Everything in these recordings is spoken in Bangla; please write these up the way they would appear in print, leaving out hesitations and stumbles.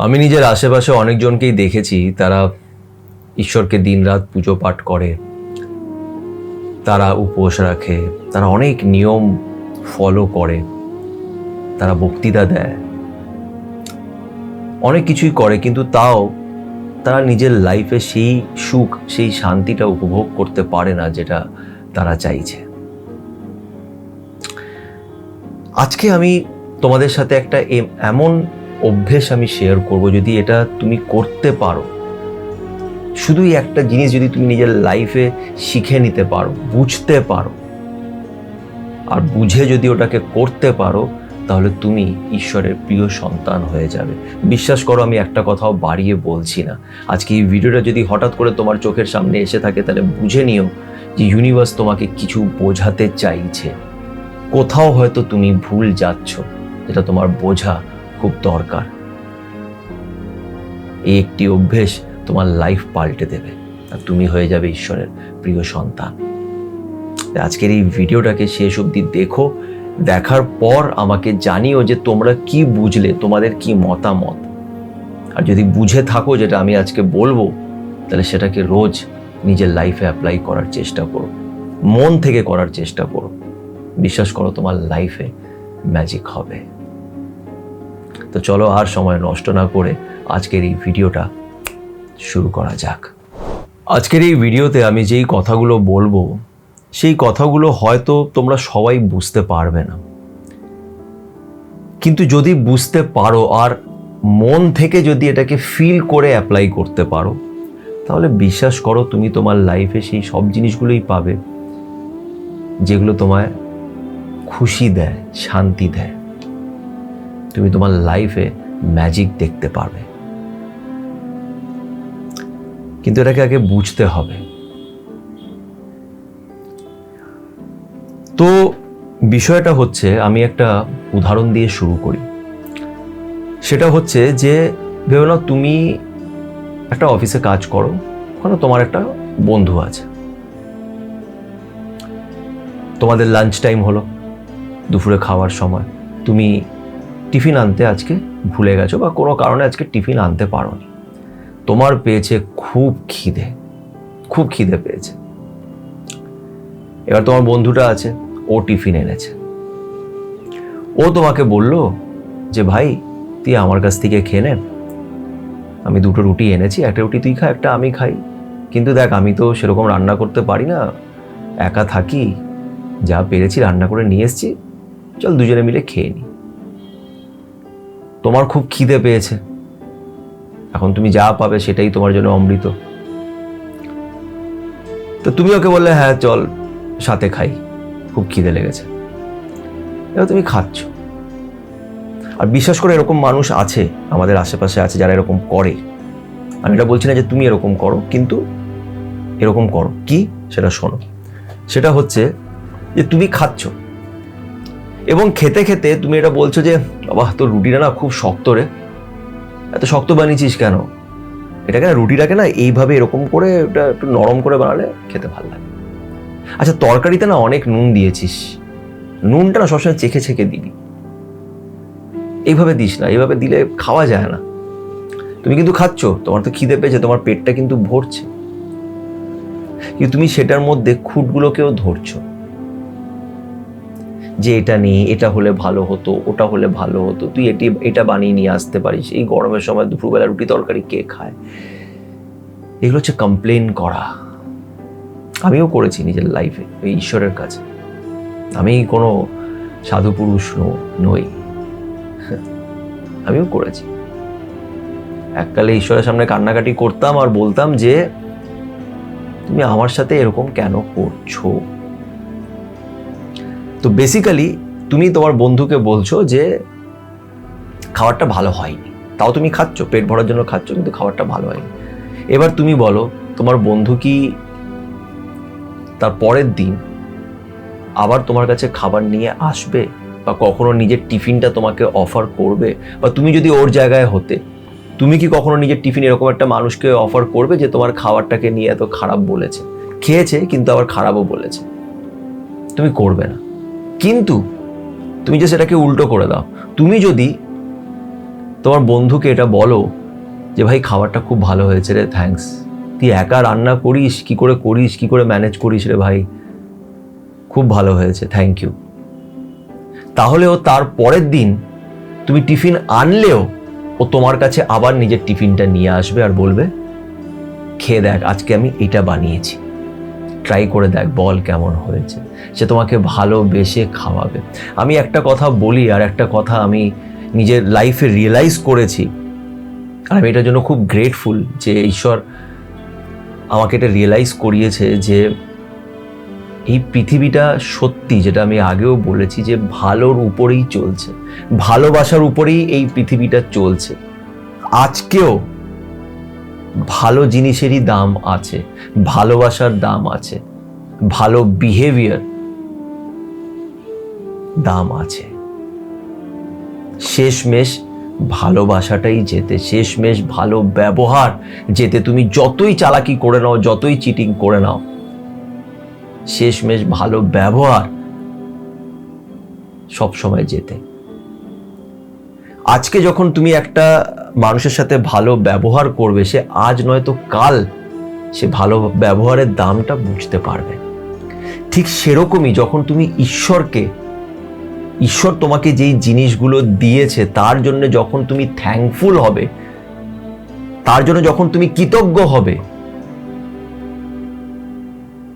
আমি নিজের আশেপাশে অনেকজনকেই দেখেছি, তারা ঈশ্বরকে দিনরাত পুজো পাঠ করে, তারা উপোস রাখে, তারা অনেক নিয়ম ফলো করে, তারা বক্তৃতা দেয়, অনেক কিছুই করে, কিন্তু তাও তারা নিজের লাইফে সেই সুখ, সেই শান্তিটা উপভোগ করতে পারে না যেটা তারা চাইছে। আজকে আমি তোমাদের সাথে একটা এমন অভ্যেস আমি শেয়ার করব, যদি এটা তুমি করতে পারো, শুধুই একটা জিনিস যদি তুমি নিজের লাইফে শিখে নিতে পারো, বুঝতে পারো, আর বুঝে যদি ওটাকে করতে পারো, তাহলে তুমি ঈশ্বরের প্রিয় সন্তান হয়ে যাবে। বিশ্বাস করো, আমি একটা কথাও বাড়িয়ে বলছি না। আজকে এই ভিডিওটা যদি হঠাৎ করে তোমার চোখের সামনে এসে থাকে, তাহলে বুঝে নিও যে ইউনিভার্স তোমাকে কিছু বোঝাতে চাইছে। কোথাও হয়তো তুমি ভুল যাচ্ছ, যেটা তোমার বোঝা খুব দরকার। এই একটি অভ্যেস তোমার লাইফ পাল্টে দেবে, আর তুমি হয়ে যাবে ঈশ্বরের প্রিয় সন্তান। আজকের এই ভিডিওটাকে শেষ অবধি দেখো, দেখার পর আমাকে জানিও যে তোমরা কি বুঝলে, তোমাদের কি মতামত। আর যদি বুঝে থাকো যেটা আমি আজকে বলবো, তাহলে সেটাকে রোজ নিজের লাইফে অ্যাপ্লাই করার চেষ্টা করো, মন থেকে করার চেষ্টা করো। বিশ্বাস করো, তোমার লাইফে ম্যাজিক হবে। তো চলো আর সময় নষ্ট না করে আজকের এই ভিডিওটা শুরু করা যাক। আজকের এই ভিডিওতে আমি যেই কথাগুলো বলবো, সেই কথাগুলো হয়তো তোমরা সবাই বুঝতে পারবে না, কিন্তু যদি বুঝতে পারো আর মন থেকে যদি এটাকে ফিল করে অ্যাপ্লাই করতে পারো, তাহলে বিশ্বাস করো তুমি তোমার লাইফে সেই সব জিনিসগুলোই পাবে যেগুলো তোমায় খুশি দেয়, শান্তি দেয়। তুমি তোমার লাইফে ম্যাজিক দেখতে পারবে, কিন্তু এটাকে আগে বুঝতে হবে। তো বিষয়টা হচ্ছে, আমি একটা উদাহরণ দিয়ে শুরু করি। সেটা হচ্ছে যে, ভেবে নাও তুমি একটা অফিসে কাজ করো, ওখানে তোমার একটা বন্ধু আছে, তোমাদের লাঞ্চ টাইম হলো, দুপুরে খাওয়ার সময়, তুমি টিফিন আনতে আজকে ভুলে গেছো বা কোনো কারণে আজকে টিফিন আনতে পারোনি। তোমার পেয়েছে খুব খিদে পেয়েছে। এবার তোমার বন্ধুটা আছে, ও টিফিন এনেছে। ও তোমাকে বলল যে ভাই, তুই আমার কাছ থেকে খেয়ে নে, আমি 2টো রুটি এনেছি, একটা রুটি তুই খা, একটা আমি খাই। কিন্তু দেখ, আমি তো সেরকম রান্না করতে পারি না, একা থাকি, যা পেরেছি রান্না করে নিয়ে এসেছি, চল দুজনে মিলে খেয়ে নি। তোমার খুব খিদে পেয়েছে, এখন তুমি যা পাবে সেটাই তোমার জন্য অমৃত। তো তুমি ওকে বললে হ্যাঁ চল সাথে খাই, খুব খিদে লেগেছে। এবার তুমি খাচ্ছ। আর বিশ্বাস করে, এরকম মানুষ আছে, আমাদের আশেপাশে আছে যারা এরকম করে। আমি এটা বলছি না যে তুমি এরকম করো, কিন্তু এরকম করো কি সেটা শোনো। সেটা হচ্ছে যে তুমি খাচ্ছ এবং খেতে খেতে তুমি এটা বলছো যে বাবা, তোর রুটিটা না খুব শক্ত রে, এত শক্ত বানিয়েছিস কেন? এটাকে না, রুটিটাকে না এইভাবে এরকম করে এটা একটু নরম করে বানালে খেতে ভালো লাগে। আচ্ছা, তরকারিতে না অনেক নুন দিয়েছিস, নুনটা না সবসময় চেখে চেখে দিবি, এইভাবে দিস না, এইভাবে দিলে খাওয়া যায় না। তুমি কিন্তু খাচ্ছ, তোমার তো খিদে পেয়েছে, তোমার পেটটা কিন্তু ভরছে, কিন্তু তুমি সেটার মধ্যে খুঁটগুলোকেও ধরছো যে এটা নেই, এটা হলে ভালো হতো, ওটা হলে ভালো হতো, তুই এটা বানিয়ে নিয়ে আসতে পারিস, এই গরমের সময় দুপুরবেলা রুটি তরকারি কে খায়। এগুলো হচ্ছে কমপ্লেন করা। আমিও করেছি নিজের লাইফে ওই ঈশ্বরের কাছে। আমি কোনো সাধু পুরুষ নই, আমিও করেছি। এককালে ঈশ্বরের সামনে কান্নাকাটি করতাম আর বলতাম যে তুমি আমার সাথে এরকম কেন করছো। তো বেসিক্যালি তুমি তোমার বন্ধুকে বলছো যে খাবারটা ভালো হয়নি, তাও তুমি খাচ্ছ, পেট ভরার জন্য খাচ্ছ, কিন্তু খাবারটা ভালো হয়নি। এবার তুমি বলো, তোমার বন্ধু কি তার পরের দিন আবার তোমার কাছে খাবার নিয়ে আসবে, বা কখনো নিজের টিফিনটা তোমাকে অফার করবে? বা তুমি যদি ওর জায়গায় হতে, তুমি কি কখনো নিজের টিফিন এরকম একটা মানুষকে অফার করবে যে তোমার খাবারটাকে নিয়ে এত খারাপ বলেছে, খেয়েছে কিন্তু আবার খারাপও বলেছে? তুমি করবে না। কিন্তু তুমি যে সেটাকে উল্টো করে দাও, তুমি যদি তোমার বন্ধুকে এটা বলো যে ভাই খাবারটা খুব ভালো হয়েছে রে, থ্যাঙ্কস। তুই একা রান্না করিস, কি করে ম্যানেজ করিস রে ভাই, খুব ভালো হয়েছে, থ্যাংক ইউ। তাহলে ও তার পরের দিন তুমি টিফিন আনলেও ও তোমার কাছে আবার নিজের টিফিনটা নিয়ে আসবে আর বলবে খেয়ে দেখ আজকে আমি এটা বানিয়েছি, ট্রাই করে দেখ, বল কেমন হয়েছে। সে তোমাকে ভালোবেসে খাওয়াবে। আমি একটা কথা বলি, আর একটা কথা আমি নিজের লাইফে রিয়েলাইজ করেছি, আর আমি এটার জন্য খুব গ্রেটফুল যে ঈশ্বর আমাকে এটা রিয়েলাইজ করিয়েছে যে এই পৃথিবীটা সত্যি, যেটা আমি আগেও বলেছি, যে ভালোর উপরেই চলছে, ভালোবাসার উপরেই এই পৃথিবীটা চলছে। আজকেও ভালো জিনিসেরই দাম আছে, ভালোবাসার দাম আছে, ভালো বিহেভিয়ার দাম আছে। শেষমেশ ভালোবাসাটাই যেতে, শেষমেশ ভালো ব্যবহার যেতে। তুমি যতই চালাকি করে নাও, যতই চিটিং করে নাও, শেষমেশ ভালো ব্যবহার সবসময় যেতে। আজকে যখন তুমি একটা মানুষের সাথে ভালো ব্যবহার করবে, সে আজ নয়তো কাল সে ভালো ব্যবহারের দামটা বুঝতে পারবে। ঠিক সেরকমই যখন তুমি ঈশ্বর তোমাকে যেই জিনিসগুলো দিয়েছে তার জন্য যখন তুমি থ্যাঙ্কফুল হবে, তার জন্য যখন তুমি কৃতজ্ঞ হবে,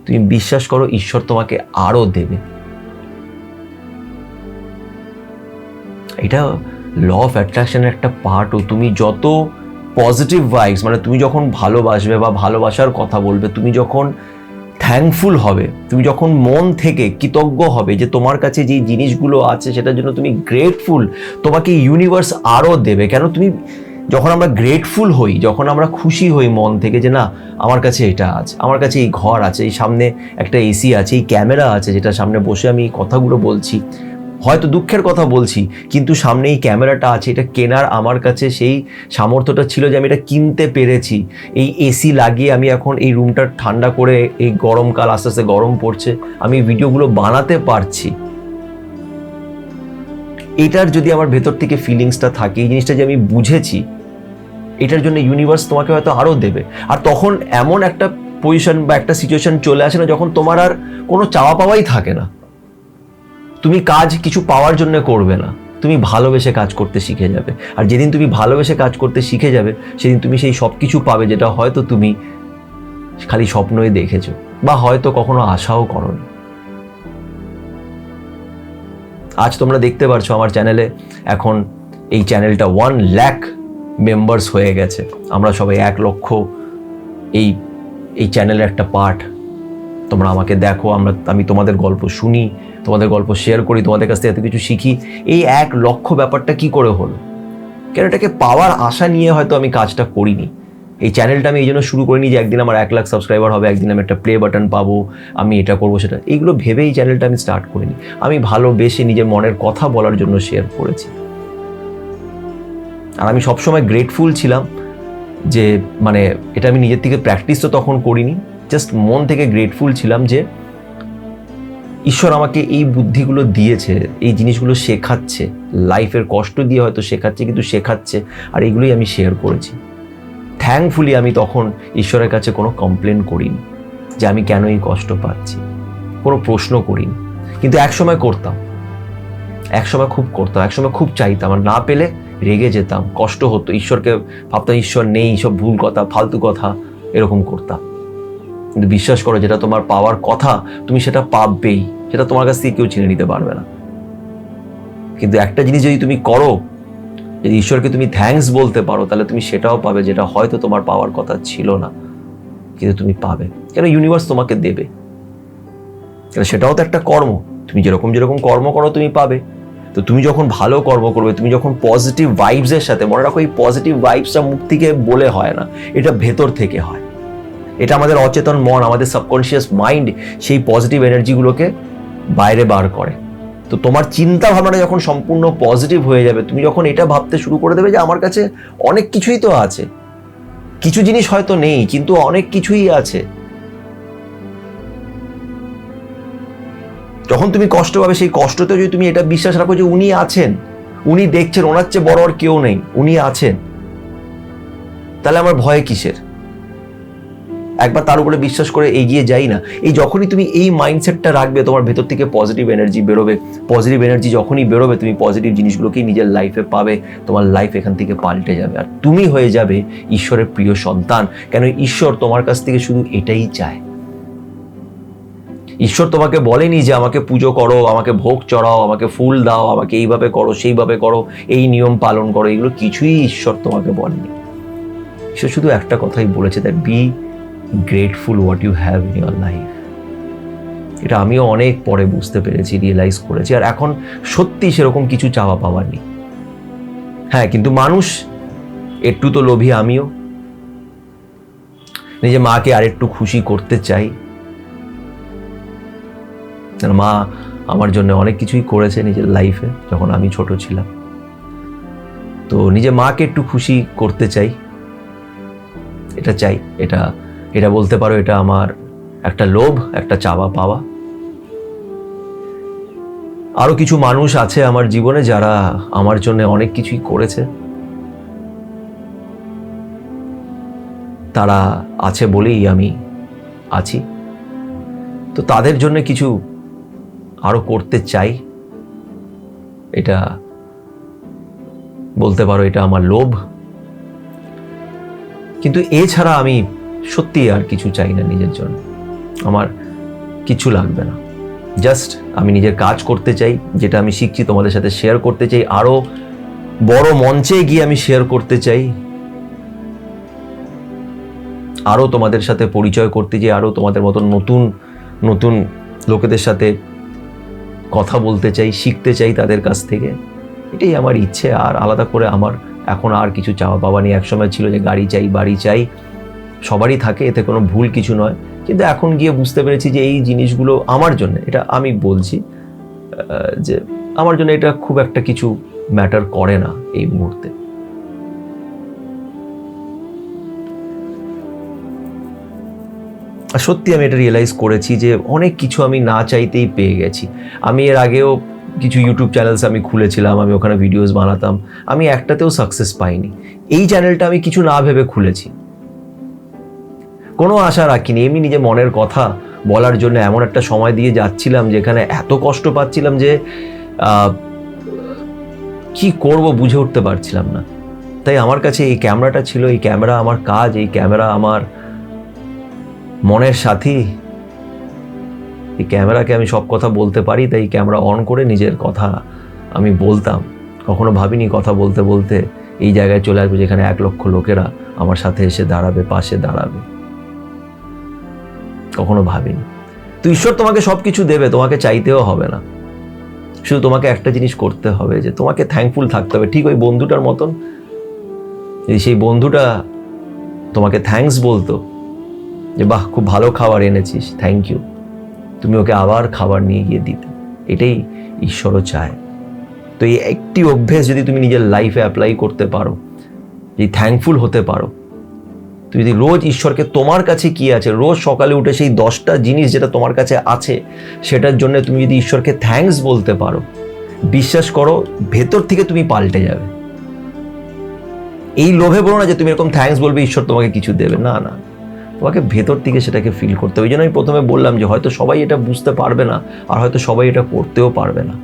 তুমি বিশ্বাস করো ঈশ্বর তোমাকে আরো দেবে। এটা ল অফ অ্যাট্রাকশনের একটা পার্টও। তুমি যত পজিটিভ ভাইবস, মানে তুমি যখন ভালোবাসবে বা ভালোবাসার কথা বলবে, তুমি যখন থ্যাঙ্কফুল হবে, তুমি যখন মন থেকে কৃতজ্ঞ হবে যে তোমার কাছে যে জিনিসগুলো আছে সেটার জন্য তুমি গ্রেটফুল, তোমাকে ইউনিভার্স আরও দেবে। কেন? তুমি যখন আমরা গ্রেটফুল হই, যখন আমরা খুশি হই মন থেকে যে না আমার কাছে এটা আছে, আমার কাছে এই ঘর আছে, এই সামনে একটা এসি আছে, এই ক্যামেরা আছে যেটা সামনে বসে আমি এই কথাগুলো বলছি, হয়তো দুঃখের কথা বলছি কিন্তু সামনে এই ক্যামেরাটা আছে, এটা কেনার আমার কাছে সেই সামর্থ্যটা ছিল যে আমি এটা কিনতে পেরেছি। এই এসি লাগিয়ে আমি এখন এই রুমটা ঠান্ডা করে, এই গরমকাল আস্তে আস্তে গরম পড়ছে, আমি ভিডিওগুলো বানাতে পারছি। এটার যদি আমার ভেতর থেকে ফিলিংসটা থাকে, এই জিনিসটা যে আমি বুঝেছি, এটার জন্য ইউনিভার্স তোমাকে হয়তো আরও দেবে। আর তখন এমন একটা পজিশন বা একটা সিচুয়েশন চলে আসে না যখন তোমার আর কোনো চাওয়া পাওয়াই থাকে না। তুমি কাজ কিছু পাওয়ার জন্য করবে না, তুমি ভালোবেসে কাজ করতে শিখে যাবে। আর যেদিন তুমি ভালোবেসে কাজ করতে শিখে যাবে, সেদিন তুমি সেই সব কিছু পাবে যেটা হয়তো তুমি খালি স্বপ্নই দেখেছো বা হয়তো কখনো আশাও করোনি। আজ তোমরা দেখতে পারছো আমার চ্যানেলে এখন এই চ্যানেলটা 1 লাখ মেম্বার্স হয়ে গেছে। আমরা সবাই 1 লক্ষ এই চ্যানেলের একটা পার্ট। তোমরা আমাকে দেখো, আমি তোমাদের গল্প শুনি, তোমাদের গল্প শেয়ার করি, তোমাদের কাছ থেকে এত কিছু শিখি। এই 1 লক্ষ ব্যাপারটা কি করে হলো? কেন এটাকে পাওয়ার আশা নিয়ে হয়তো আমি কাজটা করিনি। এই চ্যানেলটা আমি এই জন্য শুরু করিনি যে একদিন আমার 1 লাখ সাবস্ক্রাইবার হবে, একদিন আমি একটা প্লে বাটন পাবো, আমি এটা করবো সেটা, এইগুলো ভেবে এই চ্যানেলটা আমি স্টার্ট করিনি। আমি ভালোবেসে নিজের মনের কথা বলার জন্য শেয়ার করেছি। আর আমি সবসময় গ্রেটফুল ছিলাম যে মানে এটা আমি নিজের থেকে প্র্যাকটিস তো তখন করিনি, জাস্ট মন থেকে গ্রেটফুল ছিলাম যে ঈশ্বর আমাকে এই বুদ্ধিগুলো দিয়েছে, এই জিনিসগুলো শেখাচ্ছে, লাইফের কষ্ট দিয়ে হয়তো শেখাচ্ছে, কিন্তু শেখাচ্ছে, আর এইগুলোই আমি শেয়ার করেছি। থ্যাঙ্কফুলি আমি তখন ঈশ্বরের কাছে কোনো কমপ্লেন করিনি যে আমি কেন এই কষ্ট পাচ্ছি, কোনো প্রশ্ন করিনি। কিন্তু একসময় করতাম, একসময় খুব করতাম, একসময় খুব চাইতাম, আর না পেলে রেগে যেতাম, কষ্ট হতো, ঈশ্বরকে ভাবতাম ঈশ্বর নেই, সব ভুল কথা, ফালতু কথা, এরকম করতাম। কিন্তু বিশ্বাস করো, যেটা তোমার পাওয়ার কথা তুমি সেটা পাবেই, সেটা তোমার কাছ থেকে কেউ চিনে নিতে পারবে না। কিন্তু একটা জিনিস যদি তুমি করো, যদি ঈশ্বরকে তুমি থ্যাঙ্কস বলতে পারো, তাহলে তুমি সেটাও পাবে যেটা হয়তো তোমার পাওয়ার কথা ছিল না, কিন্তু তুমি পাবে। কেন? ইউনিভার্স তোমাকে দেবে। কেন? সেটাও তো একটা কর্ম। তুমি যেরকম কর্ম করো তুমি পাবে। তো তুমি যখন ভালো কর্ম করবে, তুমি যখন পজিটিভ ভাইবসের সাথে, মনে রাখো এই পজিটিভ ভাইবসটা মুখ থেকে বলে হয় না, এটা ভেতর থেকে হয়। এটা আমাদের অচেতন মন, আমাদের সাবকনশিয়াস মাইন্ড সেই পজিটিভ এনার্জিগুলোকে বাইরে বার করে। তো তোমার চিন্তা ভাবনাটা যখন সম্পূর্ণ পজিটিভ হয়ে যাবে, তুমি যখন এটা ভাবতে শুরু করে দেবে যে আমার কাছে অনেক কিছুই তো আছে, কিছু জিনিস হয়তো নেই কিন্তু অনেক কিছুই আছে। যখন তুমি কষ্ট পাবে, সেই কষ্টতে যদি তুমি এটা বিশ্বাস রাখো যে উনি আছেন, উনি দেখছেন, ওনার চেয়ে বড় আর কেউ নেই, উনি আছেন। তাহলে আমার ভয় কিসের? একবার তার উপরে বিশ্বাস করে এগিয়ে যাই না। এই যখনই তুমি এই মাইন্ডসেটটা রাখবে, তোমার ভেতর থেকে পজিটিভ এনার্জি বেরোবে। পজিটিভ এনার্জি যখনই বেরোবে, তুমি পজিটিভ জিনিসগুলোকেই নিজের লাইফে পাবে। তোমার লাইফ এখান থেকে পাল্টে যাবে, আর তুমি হয়ে যাবে ঈশ্বরের প্রিয় সন্তান। কেন ঈশ্বর তোমার কাছ থেকে শুধু এটাই চায়। ঈশ্বর তোমাকে বলেনি যে আমাকে পুজো করো, আমাকে ভোগ চড়াও, আমাকে ফুল দাও, আমাকে এইভাবে করো, সেইভাবে করো, এই নিয়ম পালন করো। এগুলো কিছুই ঈশ্বর তোমাকে বলেনি। ঈশ্বর শুধু একটা কথাই বলেছে, that be grateful what you have in your life. এটা আমিও অনেক পরে বুঝতে পেরেছি, রিয়েলাইজ করেছি। আর এখন সত্যি সেরকম কিছু চাওয়া পাওয়ার নেই। হ্যাঁ, কিন্তু মানুষ একটু তো লোভী, আমিও নিজে মাকে আরেকটু খুশি করতে চাই। মা আমার জন্য অনেক কিছুই করেছে নিজের লাইফে যখন আমি ছোট ছিলাম। তো নিজে মাকে একটু খুশি করতে চাই, এটা চাই। এটা বলতে পারো এটা আমার একটা লোভ, একটা চাওয়া পাওয়া। আরো কিছু মানুষ আছে আমার জীবনে যারা আমার জন্য অনেক কিছুই করেছে, তারা আছে বলেই আমি আছি। তো তাদের জন্য কিছু আরো করতে চাই, এটা বলতে পারো এটা আমার লোভ। কিন্তু এছাড়া আমি সত্যি আর কিছু চাই না নিজের জন্য। আমার কিছু লাগবে না। জাস্ট আমি নিজের কাজ করতে চাই, যেটা আমি শিখছি তোমাদের সাথে শেয়ার করতে চাই। আরো বড় মঞ্চে গিয়ে আমি শেয়ার করতে চাই, আরো তোমাদের সাথে পরিচয় করতে চাই, আরো তোমাদের মতন নতুন নতুন লোকেদের সাথে কথা বলতে চাই, শিখতে চাই তাদের কাছ থেকে। এটাই আমার ইচ্ছে। আর আলাদা করে আমার এখন আর কিছু চাওয়া পাওয়া নেই। একসময় ছিল যে গাড়ি চাই, বাড়ি চাই, সবারই থাকে, এতে কোনো ভুল কিছু নয়। কিন্তু এখন গিয়ে বুঝতে পেরেছি যে এই জিনিসগুলো আমার জন্য, এটা আমি বলছি যে আমার জন্য এটা খুব একটা কিছু ম্যাটার করে না এই মুহূর্তে। সত্যি আমি এটা রিয়েলাইজ করেছি যে অনেক কিছু আমি না চাইতেই পেয়ে গেছি। আমি এর আগেও কিছু ইউটিউব চ্যানেলস আমি খুলেছিলাম, আমি ওখানে ভিডিওস বানাতাম, আমি একটাতেও সাকসেস পাইনি। এই চ্যানেলটা আমি কিছু না ভেবে খুলেছি, কোনো আশা রাখিনি, এমনি নিজে মনের কথা বলার জন্য এমন একটা সময় দিয়ে যাচ্ছিলাম যেখানে এত কষ্ট পাচ্ছিলাম যে কি করব বুঝে উঠতে পারছিলাম না। তাই আমার কাছে এই ক্যামেরাটা ছিল, এই ক্যামেরা আমার কাজ, এই ক্যামেরা আমার মনের সাথী। এই ক্যামেরাকে আমি সব কথা বলতে পারি, তাই ক্যামেরা অন করে নিজের কথা আমি বলতাম। কখনো ভাবিনি কথা বলতে বলতে এই জায়গায় চলে আসবে যেখানে 1 লক্ষ লোকেরা আমার সাথে এসে দাঁড়াবে, পাশে দাঁড়াবে। কখনো ভাবিনি। তো ঈশ্বর তোমাকে সবকিছু দেবে, তোমাকে চাইতেও হবে না। শুধু তোমাকে একটা জিনিস করতে হবে, যে তোমাকে থ্যাঙ্কফুল থাকতে হবে। ঠিক ওই বন্ধুটার মতন, যদি সেই বন্ধুটা তোমাকে থ্যাঙ্কস বলতো যে বাহ খুব ভালো খাবার এনেছিস, থ্যাংক ইউ, তুমি ওকে আবার খাবার নিয়ে গিয়ে দিতে। এটাই ঈশ্বরও চায়। তো এই একটি অভ্যেস যদি তুমি নিজের লাইফে অ্যাপ্লাই করতে পারো, যদি থ্যাঙ্কফুল হতে পারো, তুমি যদি রোজ ঈশ্বরকে তোমার কাছে কি আছে, রোজ সকালে উঠে সেই 10টা জিনিস যেটা তোমার কাছে আছে সেটার জন্য তুমি যদি ঈশ্বরকে থ্যাঙ্কস বলতে পারো, বিশ্বাস করো ভেতর থেকে তুমি পাল্টে যাবে। এই লোভে বলো না যে তুমি এরকম থ্যাঙ্কস বলবে ঈশ্বর তোমাকে কিছু দেবে, না না, তোমাকে ভেতর থেকে সেটাকে ফিল করতে হবে। ওই জন্য আমি প্রথমে বললাম যে হয়তো সবাই এটা বুঝতে পারবে না, আর হয়তো সবাই এটা করতেও পারবে না।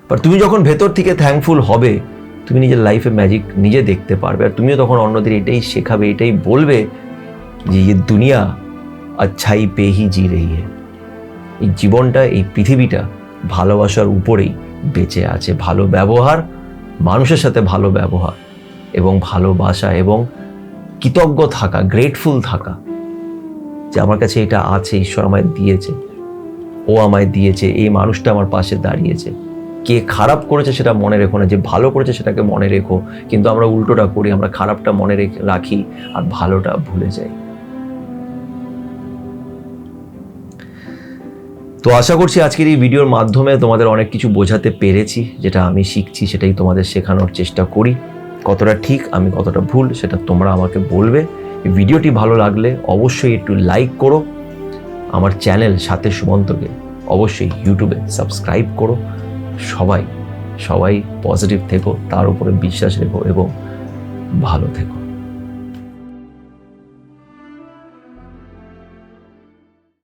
বাট তুমি যখন ভেতর থেকে থ্যাঙ্কফুল হবে, তুমি নিজের লাইফে ম্যাজিক নিজে দেখতে পারবে। আর তুমিও তখন অন্যদের এটাই শেখাবে, এটাই বলবে যে এই দুনিয়া আচ্ছাই পে হি জি রহি হ্যায়। এই জীবনটা, এই পৃথিবীটা ভালোবাসার উপরেই বেঁচে আছে। ভালো ব্যবহার, মানুষের সাথে ভালো ব্যবহার এবং ভালোবাসা এবং কৃতজ্ঞ থাকা, গ্রেটফুল থাকা যে আমার কাছে এটা আছে, ঈশ্বর আমায় দিয়েছে, ও আমায় দিয়েছে, এই মানুষটা আমার পাশে দাঁড়িয়েছে। কে খারাপ করেছে সেটা মনে রেখো না, যে ভালো করেছে সেটাকে মনে রেখো। কিন্তু আমরা উল্টোটা করি, আমরা খারাপটা মনে রাখি আর ভালোটা ভুলে যাই। তো আশা করছি আজকের এই ভিডিওর মাধ্যমে তোমাদের অনেক কিছু বোঝাতে পেরেছি। যেটা আমি শিখছি সেটাই তোমাদের শেখানোর চেষ্টা করি। কতটা ঠিক, আমি কতটা ভুল, সেটা তোমরা আমাকে বলবে। এই ভিডিওটি ভালো লাগলে অবশ্যই একটু লাইক করো। আমার চ্যানেল সাথে সুমন্তকে অবশ্যই ইউটিউবে সাবস্ক্রাইব করো। সবাই সবাই পজিটিভ থেকো, তার উপরে বিশ্বাস রেখো এবং ভালো থেকো।